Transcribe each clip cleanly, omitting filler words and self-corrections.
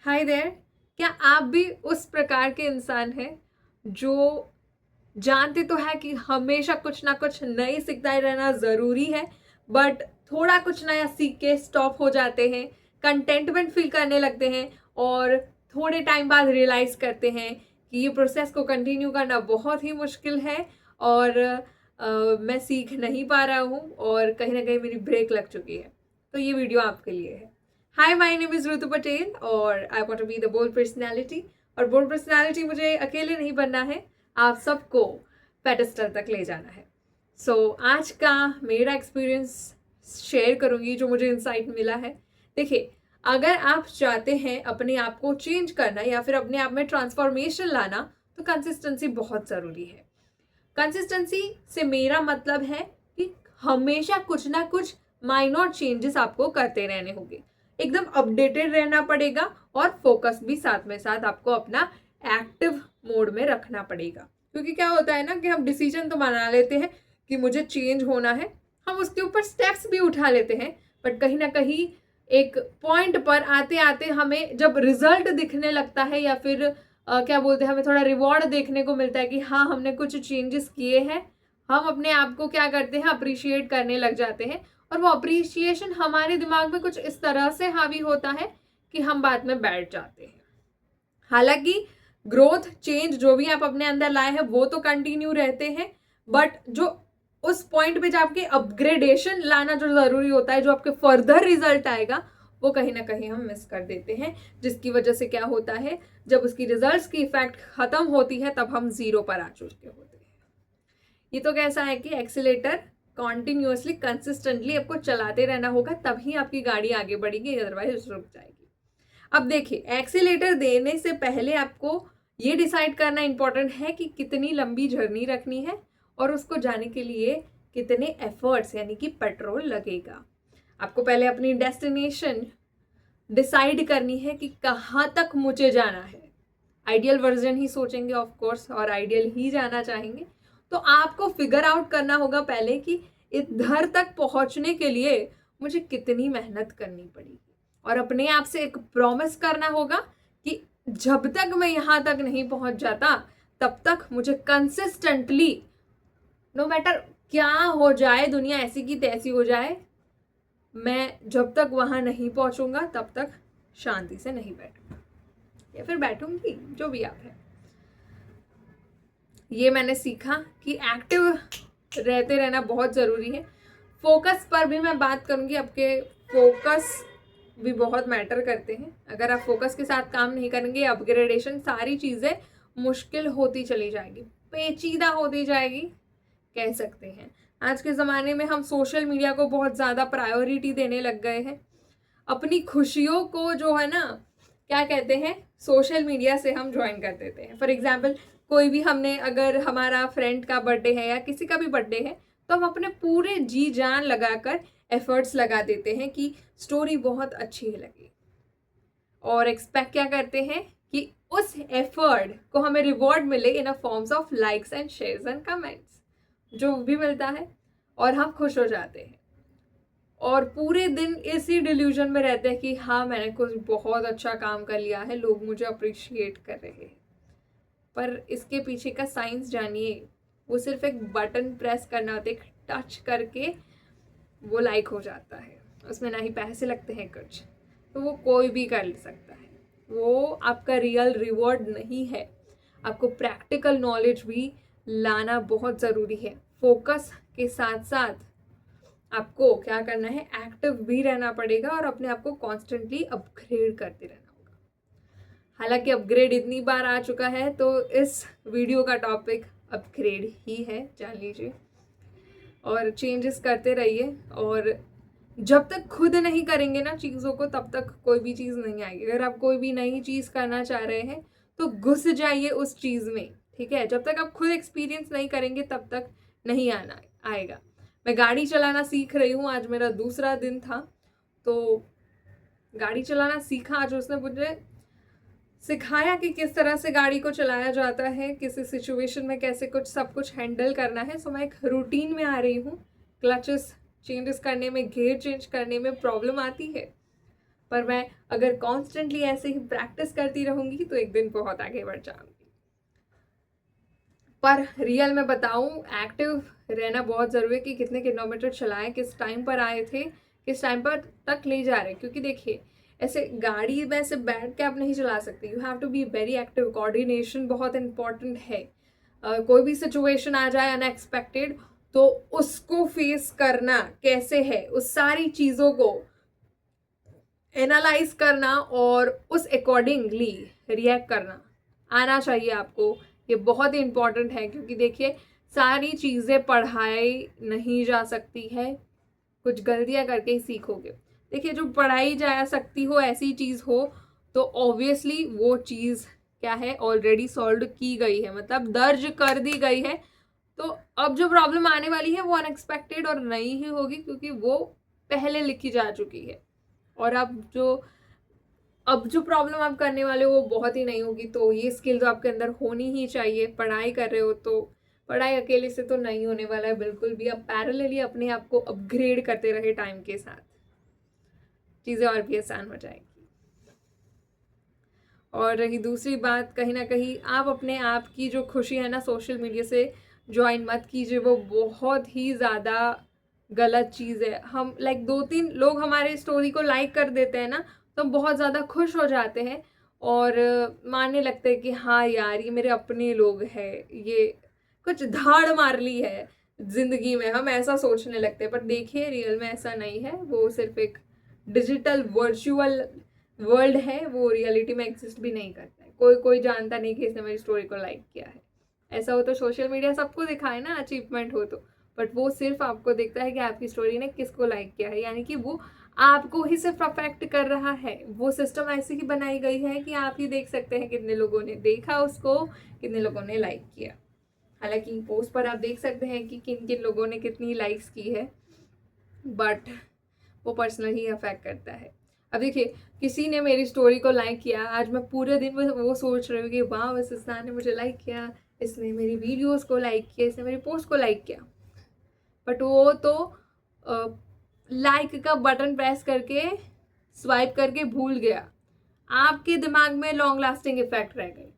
Hi there. क्या आप भी उस प्रकार के इंसान हैं जो जानते तो है कि हमेशा कुछ ना कुछ नई सीखता ही रहना ज़रूरी है, बट थोड़ा कुछ नया सीख के स्टॉप हो जाते हैं, कंटेंटमेंट फील करने लगते हैं और थोड़े टाइम बाद रियलाइज़ करते हैं कि ये प्रोसेस को कंटिन्यू करना बहुत ही मुश्किल है और मैं सीख नहीं पा रहा हूँ और कहीं ना कहीं मेरी ब्रेक लग चुकी है। तो ये वीडियो आपके लिए है। Hi, my name is Ritu Patel और I want to be the bold personality. और बोल्ड पर्सनैलिटी मुझे अकेले नहीं बनना है, आप सबको पेडेस्टल तक ले जाना है। आज का मेरा एक्सपीरियंस शेयर करूंगी जो मुझे इंसाइट मिला है। देखिए, अगर आप चाहते हैं अपने आप को चेंज करना या फिर अपने आप में ट्रांसफॉर्मेशन लाना, तो कंसिस्टेंसी बहुत ज़रूरी है। कंसिस्टेंसी से मेरा मतलब है कि हमेशा कुछ ना कुछ माइनर चेंजेस आपको करते रहने होंगे, एकदम अपडेटेड रहना पड़ेगा और फोकस भी साथ में साथ आपको अपना एक्टिव मोड में रखना पड़ेगा। क्योंकि क्या होता है ना कि हम डिसीजन तो बना लेते हैं कि मुझे चेंज होना है, हम उसके ऊपर स्टेप्स भी उठा लेते हैं, बट कहीं ना कहीं एक पॉइंट पर आते आते हमें जब रिजल्ट दिखने लगता है या फिर क्या बोलते हैं, हमें थोड़ा रिवॉर्ड देखने को मिलता है कि हाँ हमने कुछ चेंजेस किए हैं, हम अपने आप को क्या करते हैं, अप्रिशिएट करने लग जाते हैं। और वो अप्रिशिएशन हमारे दिमाग में कुछ इस तरह से हावी होता है कि हम बाद में बैठ जाते हैं। हालांकि ग्रोथ चेंज जो भी आप अपने अंदर लाए हैं वो तो कंटिन्यू रहते हैं, बट जो उस पॉइंट पे जाके अपग्रेडेशन लाना जो जरूरी होता है, जो आपके फर्दर रिजल्ट आएगा, वो कहीं ना कहीं हम मिस कर देते हैं। जिसकी वजह से क्या होता है, जब उसकी रिजल्ट्स की इफेक्ट खत्म होती है तब हम जीरो पर आ चुके होते हैं। ये तो कैसा है कि एक्सीलेटर कॉन्टिन्यूसली कंसिस्टेंटली आपको चलाते रहना होगा, तभी आपकी गाड़ी आगे बढ़ेगी, अदरवाइज रुक जाएगी। अब देखिए, एक्सीलेटर देने से पहले आपको ये डिसाइड करना इंपॉर्टेंट है कि कितनी लंबी जर्नी रखनी है और उसको जाने के लिए कितने एफर्ट्स यानी कि पेट्रोल लगेगा। आपको पहले अपनी डेस्टिनेशन डिसाइड करनी है कि कहाँ तक मुझे जाना है। आइडियल वर्जन ही सोचेंगे ऑफ कोर्स और आइडियल ही जाना चाहेंगे, तो आपको फिगर आउट करना होगा पहले कि इधर तक पहुंचने के लिए मुझे कितनी मेहनत करनी पड़ेगी। और अपने आप से एक प्रॉमिस करना होगा कि जब तक मैं यहाँ तक नहीं पहुंच जाता तब तक मुझे कंसिस्टेंटली, नो मैटर क्या हो जाए, दुनिया ऐसी की तैसी हो जाए, मैं जब तक वहां नहीं पहुंचूंगा तब तक शांति से नहीं बैठूंगा या फिर बैठूंगी, जो भी आप है। ये मैंने सीखा कि एक्टिव रहते रहना बहुत ज़रूरी है। फोकस पर भी मैं बात करूंगी। आपके फोकस भी बहुत मैटर करते हैं। अगर आप फोकस के साथ काम नहीं करेंगे, अपग्रेडेशन सारी चीज़ें मुश्किल होती चली जाएगी, पेचीदा होती जाएगी, कह सकते हैं। आज के ज़माने में हम सोशल मीडिया को बहुत ज़्यादा प्रायोरिटी देने लग गए हैं। अपनी खुशियों को जो है ना, क्या कहते हैं, सोशल मीडिया से हम ज्वाइन कर देते हैं। फॉर एग्जाम्पल, कोई भी हमने, अगर हमारा फ्रेंड का बर्थडे है या किसी का भी बर्थडे है, तो हम अपने पूरे जी जान लगाकर एफर्ट्स लगा देते हैं कि स्टोरी बहुत अच्छी लगे, और एक्सपेक्ट क्या करते हैं कि उस एफर्ट को हमें रिवॉर्ड मिले in a forms of likes and shares and comments, जो भी मिलता है, और हम खुश हो जाते हैं और पूरे दिन इसी डिल्यूजन में रहते हैं कि हाँ मैंने कुछ बहुत अच्छा काम कर लिया है, लोग मुझे अप्रिशिएट कर रहे हैं। पर इसके पीछे का साइंस जानिए, वो सिर्फ एक बटन प्रेस करना होता है, एक टच करके वो लाइक हो जाता है, उसमें ना ही पैसे लगते हैं कुछ, तो वो कोई भी कर सकता है। वो आपका रियल रिवॉर्ड नहीं है। आपको प्रैक्टिकल नॉलेज भी लाना बहुत ज़रूरी है। फोकस के साथ साथ आपको क्या करना है, एक्टिव भी रहना पड़ेगा और अपने आप को कॉन्स्टेंटली अपग्रेड करते रहना होगा। हालांकि अपग्रेड इतनी बार आ चुका है, तो इस वीडियो का टॉपिक अपग्रेड ही है, जान लीजिए। और चेंजेस करते रहिए, और जब तक खुद नहीं करेंगे ना चीज़ों को, तब तक कोई भी चीज़ नहीं आएगी। अगर आप कोई भी नई चीज़ करना चाह रहे हैं तो घुस जाइए उस चीज़ में, ठीक है। जब तक आप खुद एक्सपीरियंस नहीं करेंगे तब तक नहीं आना आएगा। मैं गाड़ी चलाना सीख रही हूँ, आज मेरा दूसरा दिन था, तो गाड़ी चलाना सीखा आज। उसने मुझे सिखाया कि किस तरह से गाड़ी को चलाया जाता है, किसी सिचुएशन में कैसे कुछ सब कुछ हैंडल करना है। सो मैं एक रूटीन में आ रही हूँ। क्लचेस चेंजेस करने में, गियर चेंज करने में प्रॉब्लम आती है, पर मैं अगर कॉन्स्टेंटली ऐसे ही प्रैक्टिस करती रहूँगी तो एक दिन बहुत आगे बढ़ जाऊँगी। पर रियल में बताऊँ, एक्टिव रहना बहुत ज़रूरी है कि कितने किलोमीटर चलाएं, किस टाइम पर आए थे, किस टाइम पर तक ले जा रहे हैं। क्योंकि देखिए, ऐसे गाड़ी में ऐसे बैठ के आप नहीं चला सकते, you have to be very active. Coordination बहुत इंपॉर्टेंट है। कोई भी सिचुएशन आ जाए अनएक्सपेक्टेड, तो उसको फेस करना कैसे है, उस सारी चीज़ों को एनालाइज करना और उस अकॉर्डिंगली रिएक्ट करना आना चाहिए आपको। ये बहुत ही इम्पॉर्टेंट है, क्योंकि देखिए, सारी चीज़ें पढ़ाई नहीं जा सकती है, कुछ गलतियां करके ही सीखोगे। देखिए, जो पढ़ाई जा सकती हो ऐसी चीज़ हो तो ऑब्वियसली वो चीज़ क्या है, ऑलरेडी सॉल्व की गई है, मतलब दर्ज कर दी गई है। तो अब जो प्रॉब्लम आने वाली है वो अनएक्सपेक्टेड और नई ही होगी, क्योंकि वो पहले लिखी जा चुकी है। और अब जो प्रॉब्लम आप करने वाले हो वो बहुत ही नहीं होगी। तो ये स्किल तो आपके अंदर होनी ही चाहिए। पढ़ाई कर रहे हो तो पढ़ाई अकेले से तो नहीं होने वाला है बिल्कुल भी। अब पैरेलली अपने आप को अपग्रेड करते रहे टाइम के साथ, चीज़ें और भी आसान हो जाएगी। और रही दूसरी बात, कहीं ना कहीं आप अपने आप की जो खुशी है ना, सोशल मीडिया से ज्वाइन मत कीजिए। वो बहुत ही ज़्यादा गलत चीज़ है। हम लाइक 2-3 लोग हमारे स्टोरी को लाइक कर देते हैं ना, तो हम बहुत ज़्यादा खुश हो जाते हैं और मानने लगते हैं कि हाँ यार, ये मेरे अपने लोग हैं, ये कुछ धाड़ मार ली है ज़िंदगी में, हम ऐसा सोचने लगते हैं। पर देखिए, रियल में ऐसा नहीं है। वो सिर्फ एक डिजिटल वर्चुअल वर्ल्ड है, वो रियलिटी में एग्जिस्ट भी नहीं करता है। कोई जानता नहीं कि इसने मेरी स्टोरी को लाइक किया है। ऐसा हो तो सोशल मीडिया सबको दिखाए ना, अचीवमेंट हो तो, बट वो सिर्फ आपको देखता है कि आपकी स्टोरी ने किसको लाइक किया है, यानी कि वो आपको ही सिर्फ अफेक्ट कर रहा है। वो सिस्टम ऐसी ही बनाई गई है कि आप ही देख सकते हैं कितने लोगों ने देखा उसको, कितने लोगों ने लाइक किया। हालांकि पोस्ट पर आप देख सकते हैं कि किन किन लोगों ने कितनी लाइक्स की है, बट वो पर्सनली अफेक्ट करता है। अब देखिए, किसी ने मेरी स्टोरी को लाइक किया, आज मैं पूरे दिन वो सोच रही हूँ कि वाह, इस इंसान ने मुझे लाइक किया, इसने मेरी वीडियोस को लाइक किया, इसने मेरी पोस्ट को लाइक किया। बट वो तो लाइक का बटन प्रेस करके स्वाइप करके भूल गया, आपके दिमाग में लॉन्ग लास्टिंग इफेक्ट रह गई।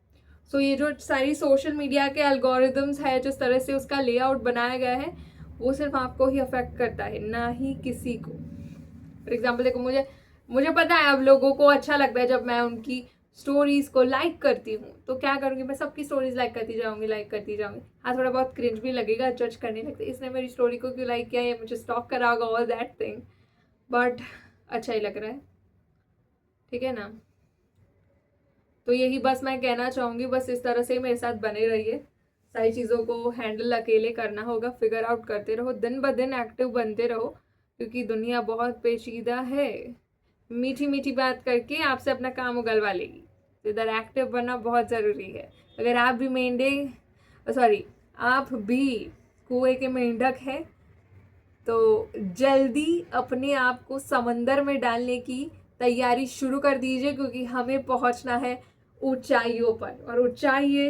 सो ये जो सारी सोशल मीडिया के एल्गोरिदम्स है, जिस तरह से उसका लेआउट बनाया गया है, वो सिर्फ आपको ही अफेक्ट करता है, ना ही किसी को। फॉर एग्जाम्पल देखो, मुझे पता है अब लोगों को अच्छा लगता है जब मैं उनकी स्टोरीज को लाइक करती हूँ, तो क्या करूँगी, मैं सबकी स्टोरीज लाइक करती जाऊँगी। हाँ, थोड़ा बहुत क्रिंज भी लगेगा, जज करने लगते, इसने मेरी स्टोरी को क्यों लाइक किया, या मुझे स्टॉक करा होगा, ऑल दैट थिंग, बट अच्छा ही लग रहा है, ठीक है ना। तो यही बस मैं कहना चाहूँगी, बस इस तरह से मेरे साथ बने रहिए। सारी चीज़ों को हैंडल अकेले करना होगा, फिगर आउट करते रहो, दिन ब दिन एक्टिव बनते रहो, क्योंकि दुनिया बहुत पेचीदा है। मीठी मीठी बात करके आपसे अपना काम उगलवा लेगी, तो इधर एक्टिव बनना बहुत ज़रूरी है। अगर आप भी आप भी कुएं के मेंढक हैं, तो जल्दी अपने आप को समंदर में डालने की तैयारी शुरू कर दीजिए, क्योंकि हमें पहुंचना है ऊंचाइयों पर, और ऊंचाई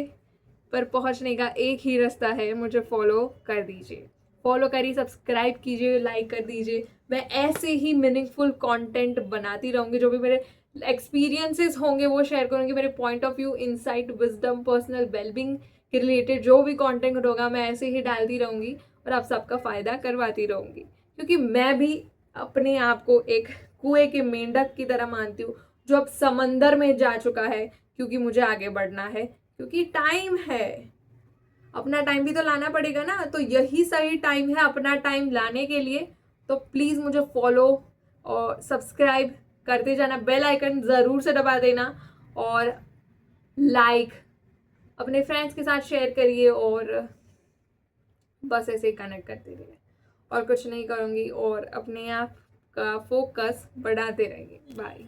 पर पहुंचने का एक ही रास्ता है, मुझे फॉलो कर दीजिए। फॉलो करिए, सब्सक्राइब कीजिए, लाइक कर दीजिए। मैं ऐसे ही मीनिंगफुल कंटेंट बनाती रहूँगी, जो भी मेरे एक्सपीरियंसेस होंगे वो शेयर करूँगी, मेरे point of view, insight, wisdom, personal wellbeing के रिलेटेड जो भी कंटेंट होगा मैं ऐसे ही डालती रहूँगी और आप सबका फ़ायदा करवाती रहूँगी, क्योंकि मैं भी अपने आप को एक कुएं के मेंढक की तरह मानती हूँ, जो अब समंदर में जा चुका है, क्योंकि मुझे आगे बढ़ना है, क्योंकि टाइम है। अपना टाइम भी तो लाना पड़ेगा ना, तो यही सही टाइम है अपना टाइम लाने के लिए। तो प्लीज़ मुझे फॉलो और सब्सक्राइब करते जाना, बेल आइकन ज़रूर से दबा देना, और लाइक अपने फ्रेंड्स के साथ शेयर करिए, और बस ऐसे ही कनेक्ट करते रहिए। और कुछ नहीं करूँगी, और अपने आप का फोकस बढ़ाते रहिए। बाय।